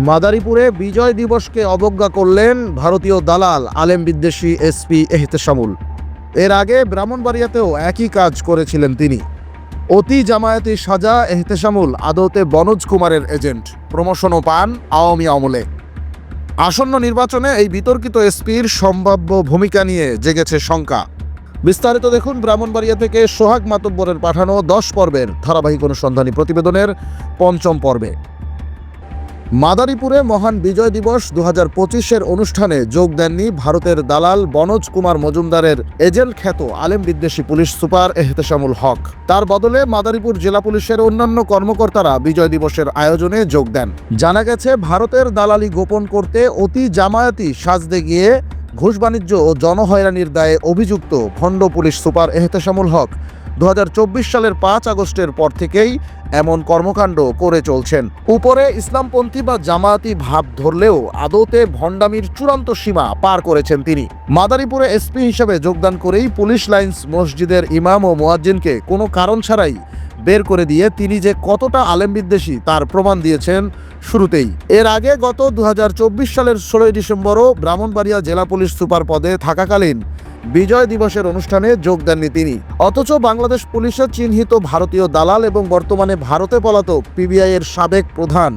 মাদারীপুরে বিজয় দিবসকে অবজ্ঞা করলেন ভারতীয় দালাল আলেম বিদ্বেষী এসপি এহতেশামুল। এর আগে ব্রাহ্মণবাড়িয়াতেও একই কাজ করেছিলেন তিনি। অতি জামায়াতি সাজা এহতেশামুল আদতে বনোজ কুমারের এজেন্ট, প্রমোশনও পান আওয়ামী আমলে। আসন্ন নির্বাচনে এই বিতর্কিত এসপির সম্ভাব্য ভূমিকা নিয়ে জেগেছে শঙ্কা। বিস্তারিত দেখুন ব্রাহ্মণবাড়িয়া থেকে সোহাগ মাতব্বরের পাঠানো 10 পর্বের ধারাবাহিক অনুসন্ধানী প্রতিবেদনের 5ম পর্বে। মাদারীপুরে মহান বিজয় দিবস 2025-এর অনুষ্ঠানে যোগ দেননি ভারতের দালাল বনোজ কুমার মজুমদারের এজেন্ট খ্যাত আলেম বিদ্বেষী পুলিশ সুপার এহতেশামুল হক। তার বদলে মাদারীপুর জেলা পুলিশের অন্যান্য কর্মকর্তারা বিজয় দিবসের আয়োজনে যোগ দেন। জানা গেছে, ভারতের দালালি গোপন করতে অতি জামায়াতি সাজতে গিয়ে ঘুষ বাণিজ্য ও জনহয়রানির দায়ে অভিযুক্ত ভণ্ড পুলিশ সুপার এহতেশামুল হক 2024 সালের 5 আগস্টের পর থেকেই এমন কর্মকাণ্ড করে চলছেন। উপরে ইসলামপন্থী বা জামায়াতি ভাব ধরলেও আদতে ভণ্ডামির চূড়ান্ত সীমা পার করেছেন তিনি। মাদারীপুরে এসপি হিসেবে যোগদান করেই পুলিশ লাইন্স মসজিদের ইমাম ও মুয়াজ্জিনকে কোনো কারণ ছাড়াই বের করে দিয়ে তিনি যে কতটা আলেম বিদ্বেষী তার প্রমাণ দিয়েছেন শুরুতেই। এর আগে গত 2024 সালের 16 ডিসেম্বরও ব্রাহ্মণবাড়িয়া জেলা পুলিশ সুপার পদে থাকাকালীন বিজয় দিবসের অনুষ্ঠানে যোগ দেননি তিনি। অথচ বাংলাদেশ পুলিশের চিহ্নিত ভারতীয় দালাল এবং বর্তমানে ভারতে পলাতক পিবিআই এর সাবেক প্রধান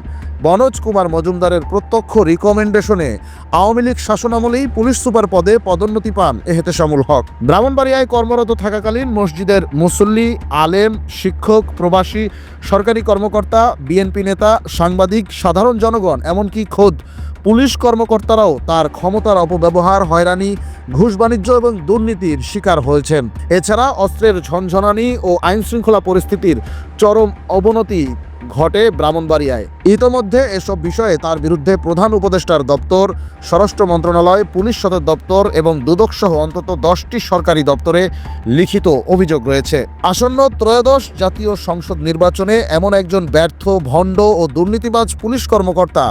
বনোজ কুমার মজুমদারের প্রত্যক্ষ রিকমেন্ডেশনে আওয়ামী লীগ শাসনামলেই পুলিশ সুপার পদে পদোন্নতি পান এহতেশামুল হক। ব্রাহ্মণবাড়িয়ায় কর্মরত থাকাকালীন মসজিদের মুসল্লি, আলেম, শিক্ষক, প্রবাসী, সরকারি কর্মকর্তা, বিএনপি নেতা, সাংবাদিক, সাধারণ জনগণ, এমনকি খোদ পুলিশ কর্মকর্তারাও তার ক্ষমতার অপব্যবহার, হয়রানি, ঘুষ বাণিজ্য এবং দুর্নীতির শিকার হয়েছেন। এছাড়া অস্ত্রের ঝনঝনানি ও আইনশৃঙ্খলা পরিস্থিতির চরম অবনতি ঘটে ব্রাহ্মণবাড়িয়ায়। ইতোমধ্যে এসব বিষয়ে তার বিরুদ্ধে প্রধান উপদেষ্টার দপ্তর, স্বরাষ্ট্র মন্ত্রণালয়, পুলিশ সদর দপ্তর এবং দুদক সহ অন্তত 10টি সরকারি দপ্তরে লিখিত অভিযোগ রয়েছে। আসন্ন ত্রয়োদশ জাতীয় সংসদ নির্বাচনে এমন একজন ব্যর্থ, ভণ্ড ও দুর্নীতিবাজ পুলিশ কর্মকর্তা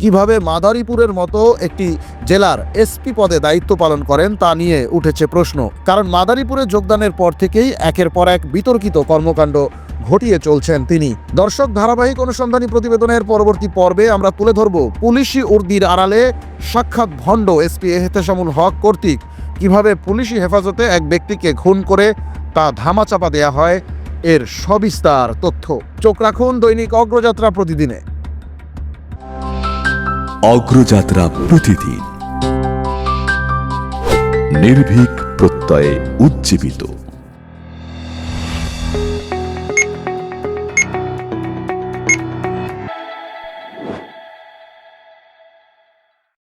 কিভাবে মাদারীপুরের মতো একটি জেলার এসপি পদে দায়িত্ব পালন করেন তা নিয়ে উঠেছে প্রশ্ন। কারণ মাদারীপুরে যোগদানের পর থেকেই একের পর এক বিতর্কিত কর্মকাণ্ড ঘটিয়ে চলছেন তিনি। দর্শক, ধারাবাহিক অনুসন্ধানী প্রতিবেদনের পরবর্তী পর্বে আমরা তুলে ধরব পুলিশি উর্দির আড়ালে সাক্ষাৎ ভণ্ড এসপি এহতেশামুল হক কর্তৃক কিভাবে পুলিশি হেফাজতে এক ব্যক্তিকে খুন করে তা ধামাচাপা দেয়া হয়, এর সবিস্তার তথ্য। চোখ রাখুন দৈনিক অগ্রযাত্রা প্রতিদিনে। অগ্রযাত্রা প্রতিদিন, নির্ভীক প্রত্যয়ে উজ্জীবিত।